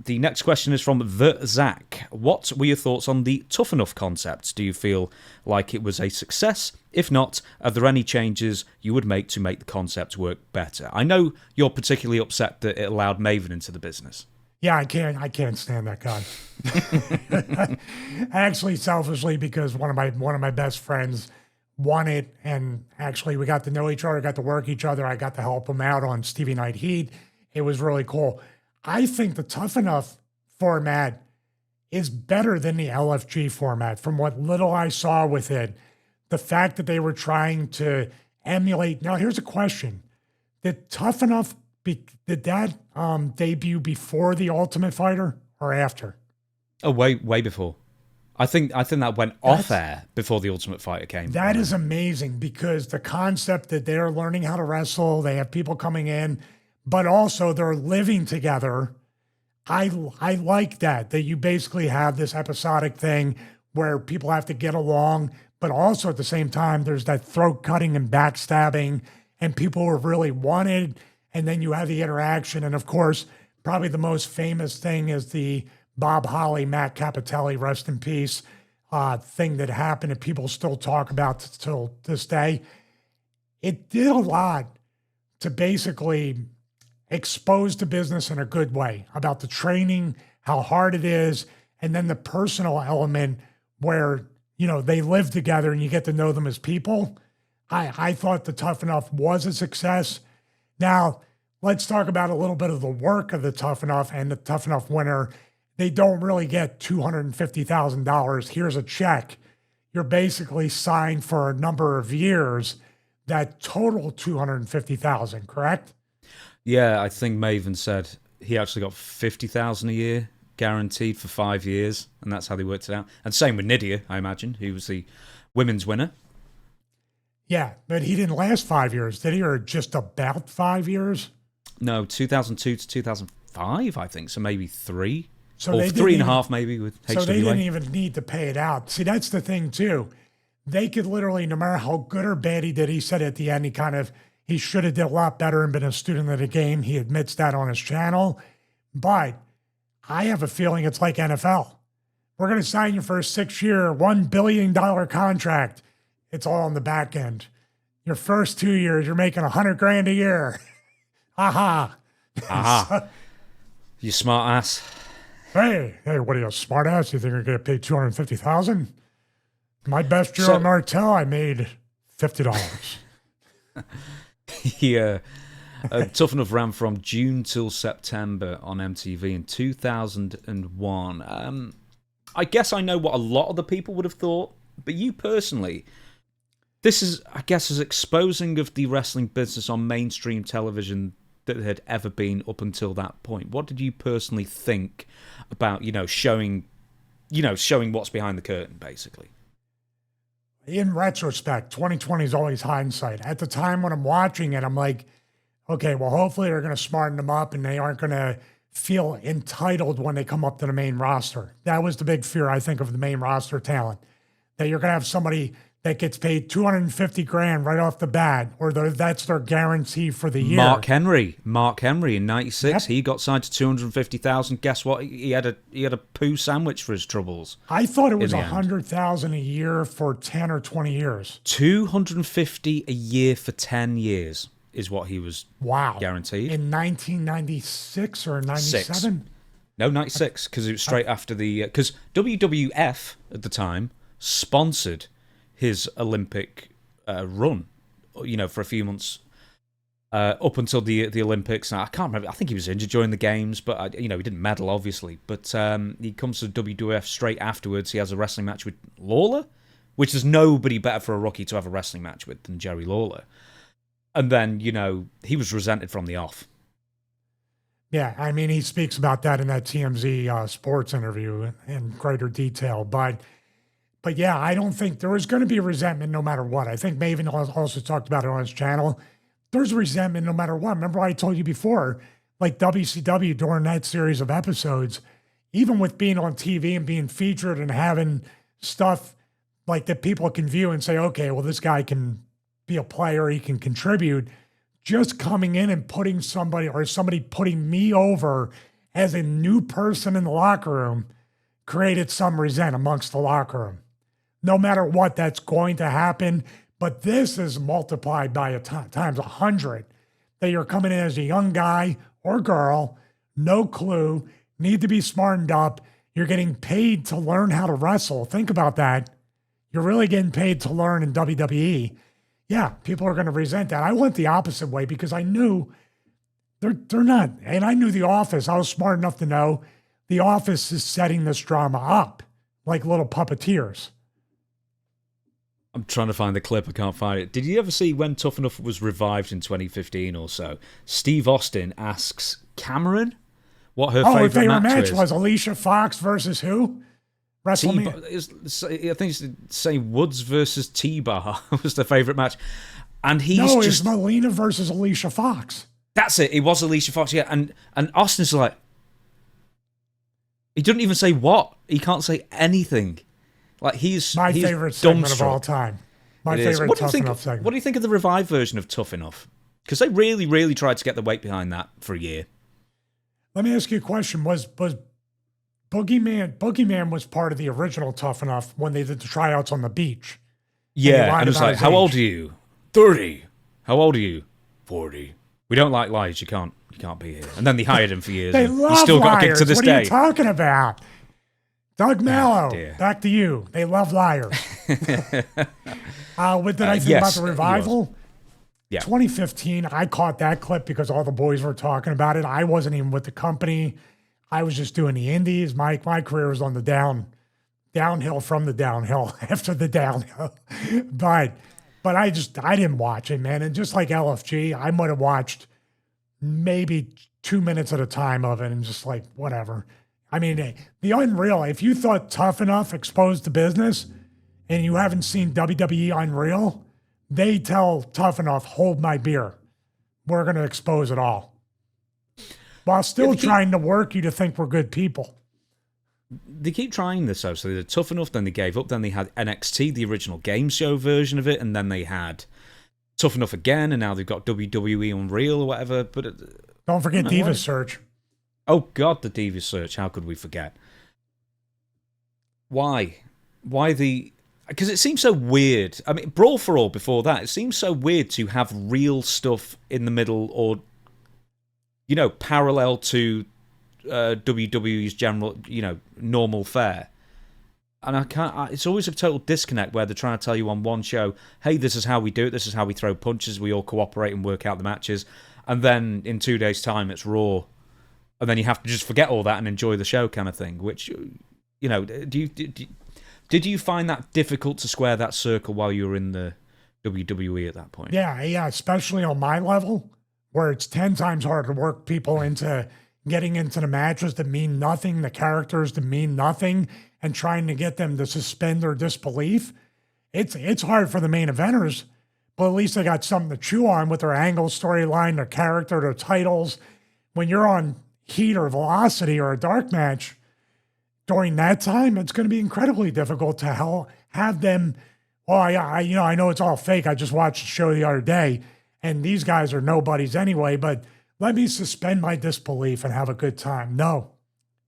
The next question is from The Zach. What were your thoughts on the Tough Enough concept? Do you feel like it was a success? If not, are there any changes you would make to make the concept work better? I know you're particularly upset that it allowed Maven into the business. Yeah, I can't stand that guy. Actually, selfishly, because one of my best friends won it, and actually we got to know each other, got to work each other. I got to help him out on Stevie Night Heat. It was really cool. I think the Tough Enough format is better than the LFG format. From what little I saw with it, the fact that they were trying to emulate. Now, here's a question: Did Tough Enough did that debut before the Ultimate Fighter or after? Oh, way before. I think that went off air before the Ultimate Fighter came. That is amazing, because the concept that they're learning how to wrestle, they have people coming in, but also they're living together. I like that you basically have this episodic thing where people have to get along, but also at the same time, there's that throat cutting and backstabbing, and people are really wanted. And then you have the interaction. And of course, probably the most famous thing is the Bob Holly, Matt Capitelli, rest in peace, thing that happened that people still talk about till this day. It did a lot to basically expose the business in a good way about the training, how hard it is, and then the personal element where, they live together and you get to know them as people. I thought the Tough Enough was a success. Now, let's talk about a little bit of the work of the Tough Enough and the Tough Enough winner. They don't really get $250,000. Here's a check. You're basically signed for a number of years that total $250,000, correct? Yeah, I think Maven said he actually got $50,000 a year guaranteed for 5 years, and that's how they worked it out. And same with Nydia, I imagine, who was the women's winner. Yeah, but he didn't last 5 years, did he? Or just about 5 years? No, 2002 to 2005, I think. So maybe 3. So or 3.5 maybe with HWA. So they didn't even need to pay it out. See, that's the thing too. They could literally, no matter how good or bad he did, he said at the end, he should have did a lot better and been a student of the game. He admits that on his channel. But I have a feeling it's like NFL. We're going to sign you for a 6-year, $1 billion contract. It's all on the back end. Your first 2 years, you're making $100,000 a year. Aha. You smart ass. Hey, what are you, a smart ass? You think you're going to pay $250,000? My best year on Martel, I made $50. Yeah. Tough Enough ran from June till September on MTV in 2001. I guess I know what a lot of the people would have thought, but you personally, this is, I guess, as exposing of the wrestling business on mainstream television that had ever been up until that point. What did you personally think about, showing what's behind the curtain, basically? In retrospect, 2020 is always hindsight. At the time when I'm watching it, I'm like, okay, well, hopefully they're going to smarten them up and they aren't going to feel entitled when they come up to the main roster. That was the big fear, I think, of the main roster talent, that you're going to have somebody that gets paid $250,000 right off the bat, or that's their guarantee for the year. Mark Henry in '96, yep. He got signed to $250,000. Guess what? He had a poo sandwich for his troubles. I thought it was $100,000 a year for 10 or 20 years. $250 a year for 10 years is what he was guaranteed. In 1996 or 97? No, 96, because it was straight after the because WWF at the time sponsored his Olympic run, for a few months up until the Olympics. Now, I can't remember. I think he was injured during the games, but he didn't medal, obviously. But he comes to WWF straight afterwards. He has a wrestling match with Lawler, which is nobody better for a rookie to have a wrestling match with than Jerry Lawler. And then, he was resented from the off. Yeah, I mean, he speaks about that in that TMZ sports interview in greater detail, But yeah, I don't think there was going to be resentment no matter what. I think Maven also talked about it on his channel. There's resentment no matter what. Remember I told you before, like WCW during that series of episodes, even with being on TV and being featured and having stuff like that people can view and say, okay, well, this guy can be a player, he can contribute. Just coming in and putting somebody putting me over as a new person in the locker room, created some resent amongst the locker room. No matter what, that's going to happen. But this is multiplied by times 100, that you're coming in as a young guy or girl, no clue, need to be smartened up. You're getting paid to learn how to wrestle. Think about that. You're really getting paid to learn in WWE. Yeah, people are going to resent that. I went the opposite way because I knew they're not. And I knew The Office. I was smart enough to know The Office is setting this drama up like little puppeteers. I'm trying to find the clip. I can't find it. Did you ever see when Tough Enough was revived in 2015 or so? Steve Austin asks Cameron what her favorite match was. Alicia Fox versus who? WrestleMania. I think it's saying Woods versus T-Bar was the favorite match. And it's Melina versus Alicia Fox. That's it. It was Alicia Fox, yeah. And Austin's like, he didn't even say what. He can't say anything. Like he's my favorite segment of all time. My favorite Tough Enough segment. What do you think of the revived version of Tough Enough? Because they really, really tried to get the weight behind that for a year. Let me ask you a question. Was Boogeyman was part of the original Tough Enough when they did the tryouts on the beach? Yeah, and it was like, how old are you? 30. How old are you? 40. We don't like liars. You can't be here. And then they hired him for years. They love he's still liars. Got to this what day. Are you talking about? Doug Mallow, back to you. They love liars. What did I think about the revival? Yeah. 2015, I caught that clip because all the boys were talking about it. I wasn't even with the company. I was just doing the indies. My career was on the downhill from the downhill after the downhill. But I didn't watch it, man. And just like LFG, I might have watched maybe 2 minutes at a time of it and just like, whatever. I mean, the Unreal, if you thought Tough Enough exposed the business and you haven't seen WWE Unreal, they tell Tough Enough, hold my beer. We're going to expose it all. While still trying to work you to think we're good people. They keep trying this, though. So they did Tough Enough, then they gave up. Then they had NXT, the original game show version of it. And then they had Tough Enough again. And now they've got WWE Unreal or whatever. But don't forget Divas Search. Oh, God, the Divas Search. How could we forget? Why? Because it seems so weird. I mean, Brawl for All before that, it seems so weird to have real stuff in the middle or, parallel to WWE's general, normal fare. And it's always a total disconnect where they're trying to tell you on one show, hey, this is how we do it, this is how we throw punches, we all cooperate and work out the matches. And then in 2 days' time, it's Raw. And then you have to just forget all that and enjoy the show kind of thing, which, did you find that difficult to square that circle while you were in the WWE at that point? Yeah, especially on my level, where it's 10 times harder to work people into getting into the matches that mean nothing, the characters that mean nothing, and trying to get them to suspend their disbelief. It's hard for the main eventers, but at least they got something to chew on with their angle, storyline, their character, their titles. When you're on Heat or Velocity or a dark match, during that time, it's going to be incredibly difficult to have them. Well, I know it's all fake. I just watched the show the other day, and these guys are nobodies anyway. But let me suspend my disbelief and have a good time. No,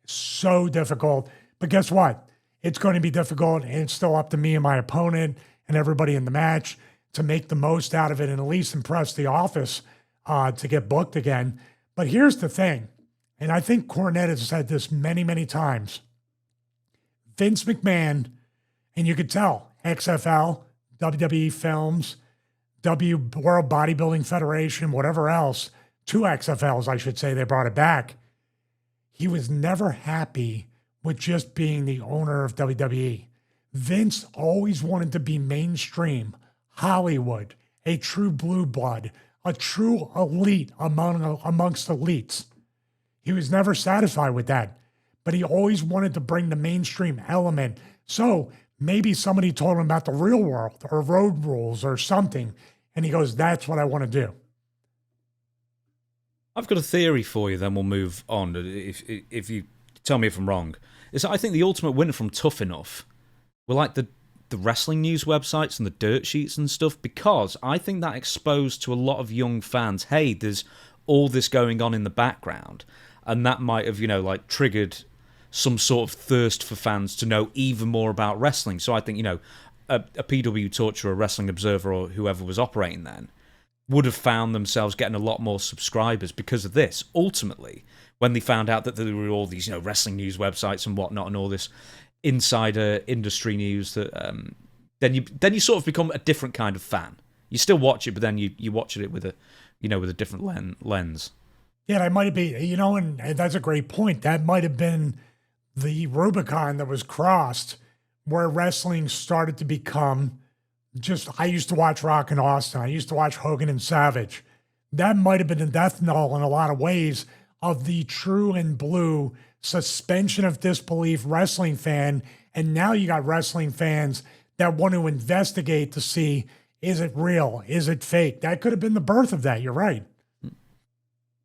it's so difficult. But guess what? It's going to be difficult, and it's still up to me and my opponent and everybody in the match to make the most out of it and at least impress the office to get booked again. But here's the thing, and I think Cornette has said this many, many times. Vince McMahon, and you could tell, XFL, WWE Films, World Bodybuilding Federation, whatever else, 2 XFLs, I should say, they brought it back. He was never happy with just being the owner of WWE. Vince always wanted to be mainstream, Hollywood, a true blue blood, a true elite amongst elites. He was never satisfied with that. But he always wanted to bring the mainstream element. So maybe somebody told him about the real world or road rules or something. And he goes, that's what I want to do. I've got a theory for you, then we'll move on. If you tell me if I'm wrong. Is that I think the ultimate winner from Tough Enough were like the wrestling news websites and the dirt sheets and stuff, because I think that exposed to a lot of young fans, hey, there's all this going on in the background. and that might have, like triggered some sort of thirst for fans to know even more about wrestling. So I think, a PW Torture, a Wrestling Observer, or whoever was operating then would have found themselves getting a lot more subscribers because of this. Ultimately, when they found out that there were all these, wrestling news websites and whatnot, and all this insider industry news, that then you sort of become a different kind of fan. You still watch it, but then you watch it with a with a different lens. Yeah, that might be, and that's a great point. That might have been the Rubicon that was crossed, where wrestling started to become I used to watch Rock and Austin. I used to watch Hogan and Savage. That might have been the death knell in a lot of ways of the true and blue suspension of disbelief wrestling fan. And now you got wrestling fans that want to investigate to see, is it real? Is it fake? That could have been the birth of that. You're right.